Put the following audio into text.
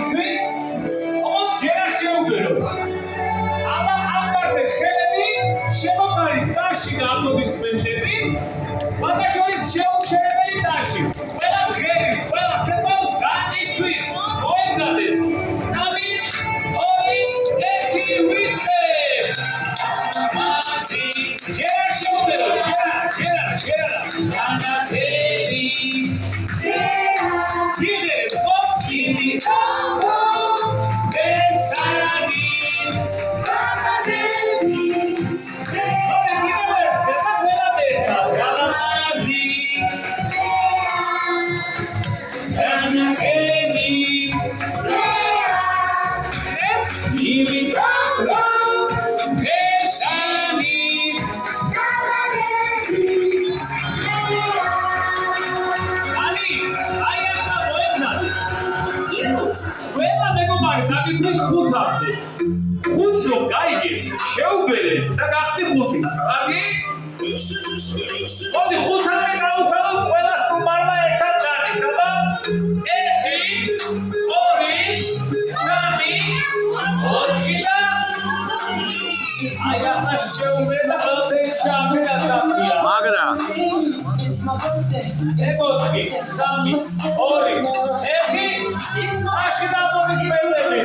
განისთვის ოღონდ ჯერ არ შეუგერო. აბა ამბარდეთ ხელები, შემოყარით ტაში და აპლოდისმენტები, მათ შორის შეუმჩნეველი ტაში. ყველა ღერის, ყველა ცეკვავ განისთვის მოემზადეთ. 3, 2, 1 ვიწყებ. ამასი ჯერ არ შეუგერო, ჯერ განათელი Gidelim, hop, gidelim, hop, hop. Besarabis, Babadeniz, ხუთს რომ გაიგე, შეუბერე და გახდი ხუთი. კარგი? მოდი ხუთამდე გავუთავო ყველას თუმარმა ერთად გადის, აბა 1, 2, 3, 4 და აი ახლა შეუბერე და ყველაფერი ჩამიგაცაფია. მაგრა ემოცი 3, 2, 1 აში დამომისმენდები.